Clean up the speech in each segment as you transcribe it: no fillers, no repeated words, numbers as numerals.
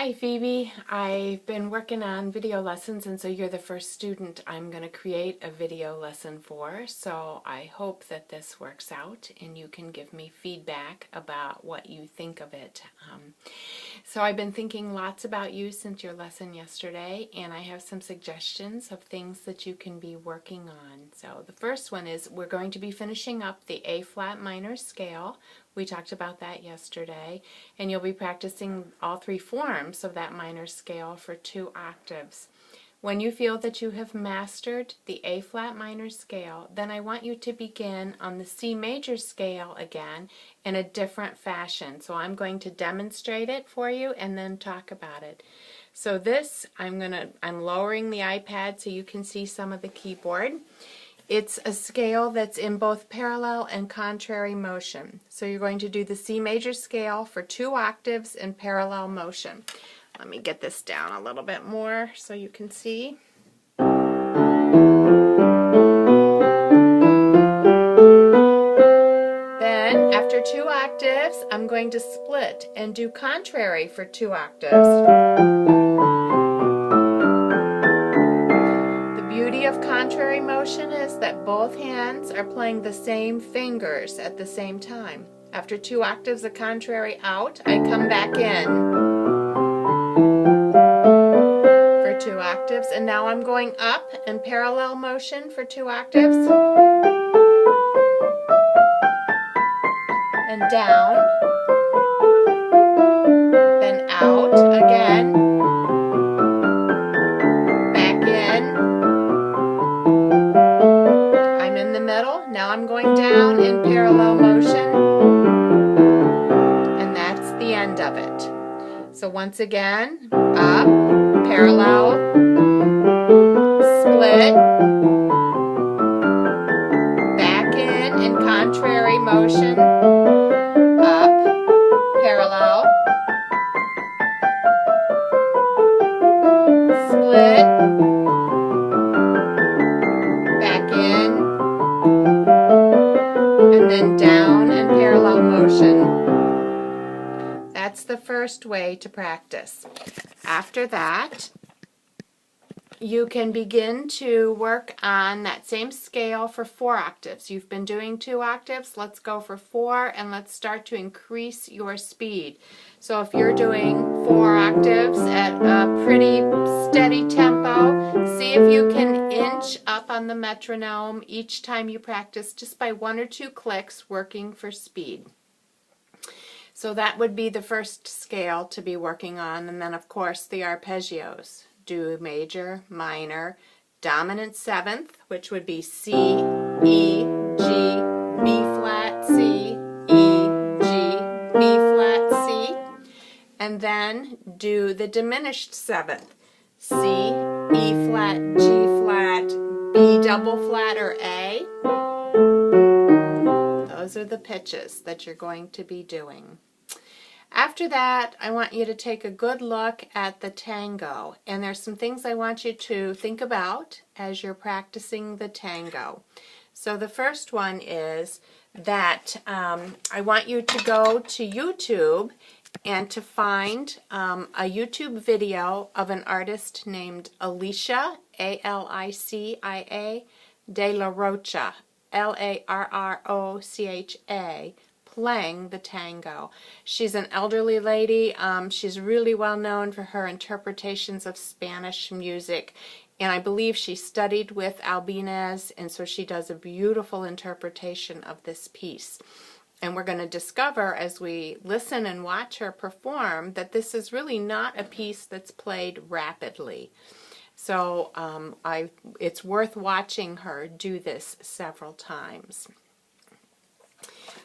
Hi Phoebe, I've been working on video lessons, and so you're the first student I'm going to create a video lesson for, so I hope that this works out and you can give me feedback about what you think of it. So I've been thinking lots about you since your lesson yesterday, and I have some suggestions of things that you can be working on. So the first one is we're going to be finishing up the A-flat minor scale. We talked about that yesterday, and you'll be practicing all three forms of that minor scale for 2 octaves. When you feel that you have mastered the A-flat minor scale, then I want you to begin on the C major scale again in a different fashion. So I'm going to demonstrate it for you and then talk about it. So this, I'm lowering the iPad so you can see some of the keyboard. It's a scale that's in both parallel and contrary motion. So you're going to do the C major scale for 2 octaves in parallel motion. Let me get this down a little bit more so you can see. Then, after 2 octaves, I'm going to split and do contrary for 2 octaves. Of contrary motion is that both hands are playing the same fingers at the same time. After 2 octaves of contrary out, I come back in for 2 octaves, and now I'm going up in parallel motion for 2 octaves, and down, then out again, now I'm going down in parallel motion, and that's the end of it. So once again, up, parallel, split, back in contrary motion, up, parallel, split, back in, and then down in parallel motion. That's the first way to practice. After that, you can begin to work on that same scale for 4 octaves. You've been doing 2 octaves, let's go for 4, and let's start to increase your speed. So if you're doing 4 octaves at a pretty steady tempo, see if you can inch up on the metronome each time you practice just by 1 or 2 clicks, working for speed. So that would be the first scale to be working on, and then of course the arpeggios. Do major, minor, dominant 7th, which would be C, E, G, B flat, C, E, G, B flat, C, and then do the diminished 7th, C, E flat, G flat, B double flat, or A. Those are the pitches that you're going to be doing. After that, I want you to take a good look at the tango, and there's some things I want you to think about as you're practicing the tango. So the first one is that I want you to go to YouTube and to find a YouTube video of an artist named Alicia, A-L-I-C-I-A, de la Rocha, L-A-R-R-O-C-H-A, playing the tango. She's an elderly lady. She's really well known for her interpretations of Spanish music, and I believe she studied with Albinez, and so she does a beautiful interpretation of this piece. And we're going to discover as we listen and watch her perform that this is really not a piece that's played rapidly. So it's worth watching her do this several times.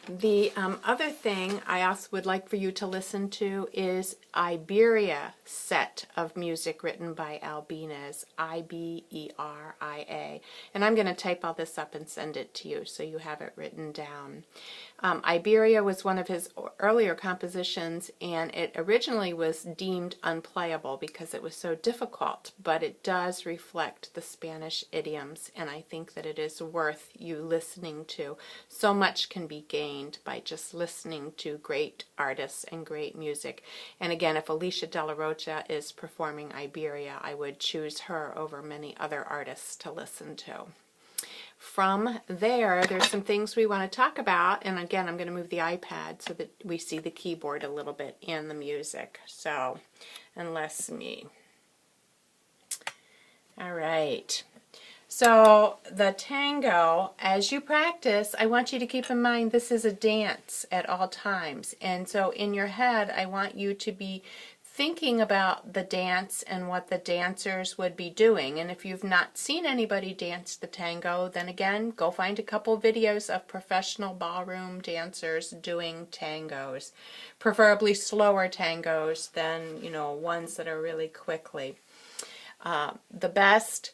The other thing I also would like for you to listen to is Iberia set of music written by Albinez, I-B-E-R-I-A. And I'm going to type all this up and send it to you so you have it written down. Iberia was one of his earlier compositions, and it originally was deemed unplayable because it was so difficult, but it does reflect the Spanish idioms, and I think that it is worth you listening to. So much can be gained entertained by just listening to great artists and great music. And again, if Alicia De La Rocha is performing Iberia, I would choose her over many other artists to listen to. From there, there's some things we want to talk about, and again, I'm going to move the iPad so that we see the keyboard a little bit and the music. So, unless me. All right. So the tango, as you practice, I want you to keep in mind this is a dance at all times. And so in your head, I want you to be thinking about the dance and what the dancers would be doing. And if you've not seen anybody dance the tango, then again, go find a couple videos of professional ballroom dancers doing tangos. Preferably slower tangos than, you know, ones that are really quickly. The best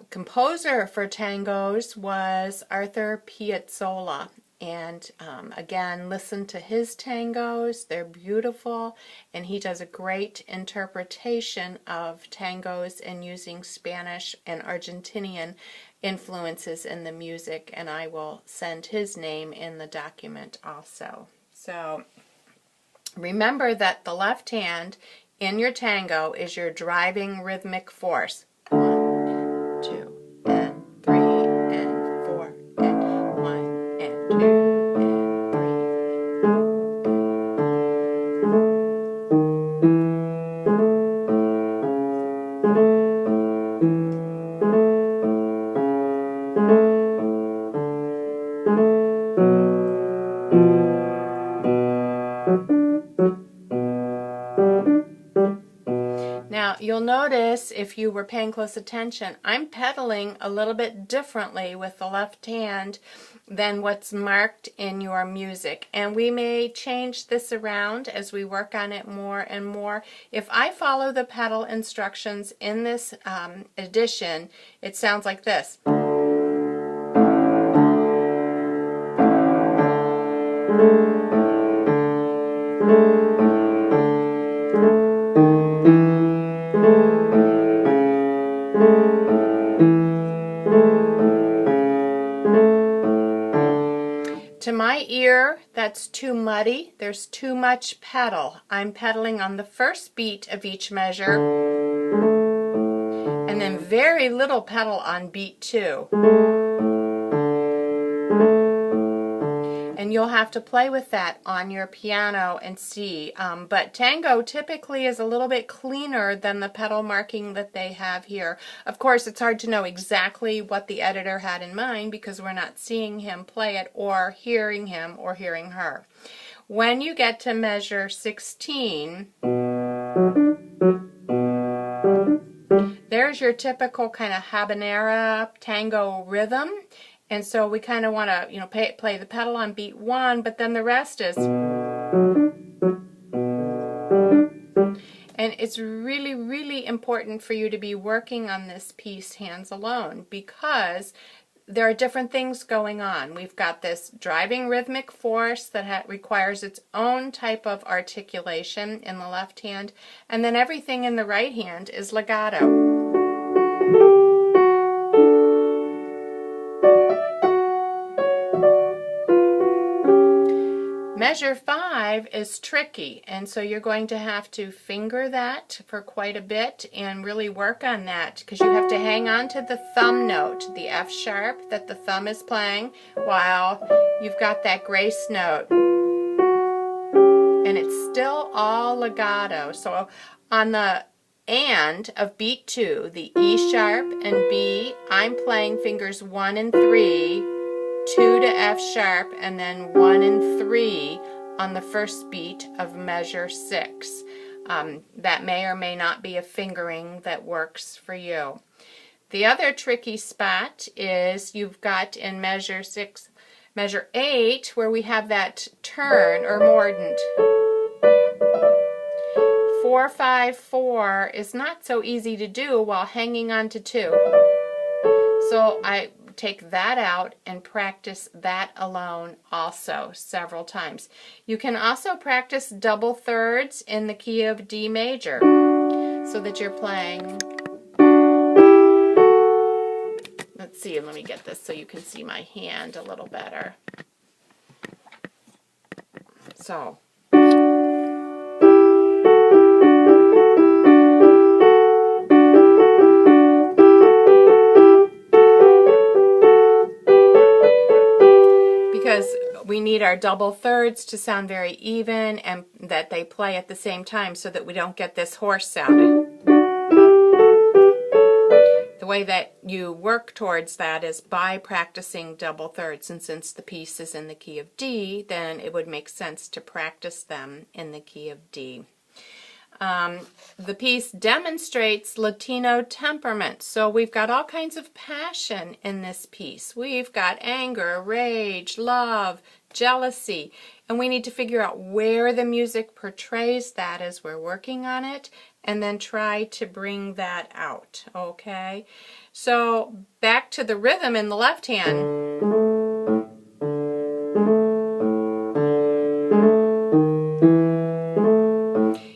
composer for tangos was Arthur Piazzolla. And again, listen to his tangos. They're beautiful, and he does a great interpretation of tangos and using Spanish and Argentinian influences in the music, and I will send his name in the document also. So remember that the left hand in your tango is your driving rhythmic force. 1 and 2 and 3 and 4 and 1 and 2 and 3. Now, you'll notice, if you were paying close attention, I'm pedaling a little bit differently with the left hand than what's marked in your music. And we may change this around as we work on it more and more. If I follow the pedal instructions in this edition, it sounds like this. To my ear, that's too muddy. There's too much pedal. I'm pedaling on the first beat of each measure, and then very little pedal on beat 2. And you'll have to play with that on your piano and see. But tango typically is a little bit cleaner than the pedal marking that they have here. Of course, it's hard to know exactly what the editor had in mind because we're not seeing him play it or hearing him or hearing her. When you get to measure 16, there's your typical kind of habanera tango rhythm. And so we kind of want to, you know, play the pedal on beat 1, but then the rest is. And it's really, really important for you to be working on this piece hands alone because there are different things going on. We've got this driving rhythmic force that requires its own type of articulation in the left hand, and then everything in the right hand is legato. Measure 5 is tricky, and so you're going to have to finger that for quite a bit and really work on that because you have to hang on to the thumb note, the F sharp that the thumb is playing, while you've got that grace note. And it's still all legato. So on the and of beat 2, the E sharp and B, I'm playing fingers 1 and 3, 2 to F sharp, and then 1 and 3 on the first beat of measure 6. That may or may not be a fingering that works for you. The other tricky spot is you've got in measure 6, measure 8, where we have that turn or mordant. 4, 5, 4 is not so easy to do while hanging on to 2. So I take that out and practice that alone also several times. You can also practice double thirds in the key of D major so that you're playing. Let's see, let me get this so you can see my hand a little better. So. Because we need our double thirds to sound very even and that they play at the same time so that we don't get this hoarse sound. The way that you work towards that is by practicing double thirds, and since the piece is in the key of D, then it would make sense to practice them in the key of D. The piece demonstrates Latino temperament, so we've got all kinds of passion in this piece. We've got anger, rage, love, jealousy, and we need to figure out where the music portrays that as we're working on it, and then try to bring that out, okay? So back to the rhythm in the left hand.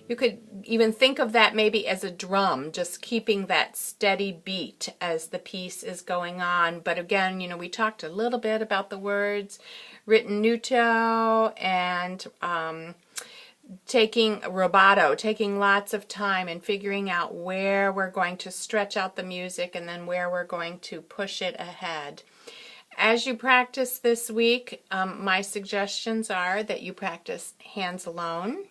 You could even think of that maybe as a drum, just keeping that steady beat as the piece is going on. But again, you know, we talked a little bit about the words ritenuto and taking rubato, taking lots of time and figuring out where we're going to stretch out the music and then where we're going to push it ahead. As you practice this week, my suggestions are that you practice hands alone.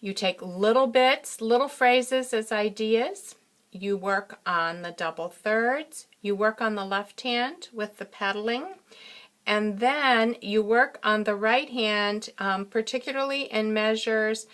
You take little bits, little phrases as ideas. You work on the double thirds. You work on the left hand with the pedaling. And then you work on the right hand, particularly in measures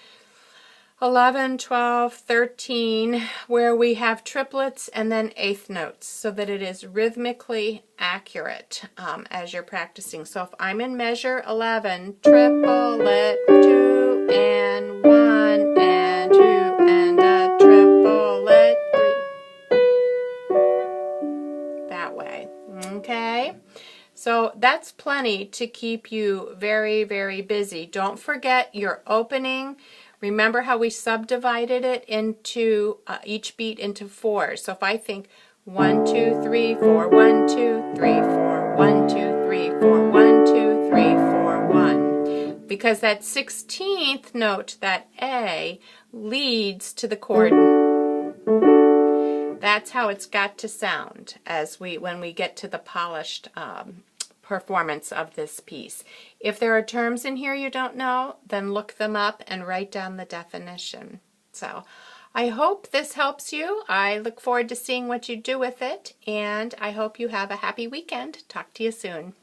11, 12, 13, where we have triplets and then eighth notes, so that it is rhythmically accurate as you're practicing. So if I'm in measure 11, triplet, 2 and 1 and 2 and a triplet, 3. That way, okay? So that's plenty to keep you very, very busy. Don't forget your opening. Remember how we subdivided it into each beat into 4. So if I think 1, 2, 3, 4, 1, 2, 3, 4, 1, 2, 3, 4, 1, 2, 3, 4, 1. Because that 16th note, that A, leads to the chord. That's how it's got to sound when we get to the polished performance of this piece. If there are terms in here you don't know, then look them up and write down the definition. So I hope this helps you. I look forward to seeing what you do with it, and I hope you have a happy weekend. Talk to you soon.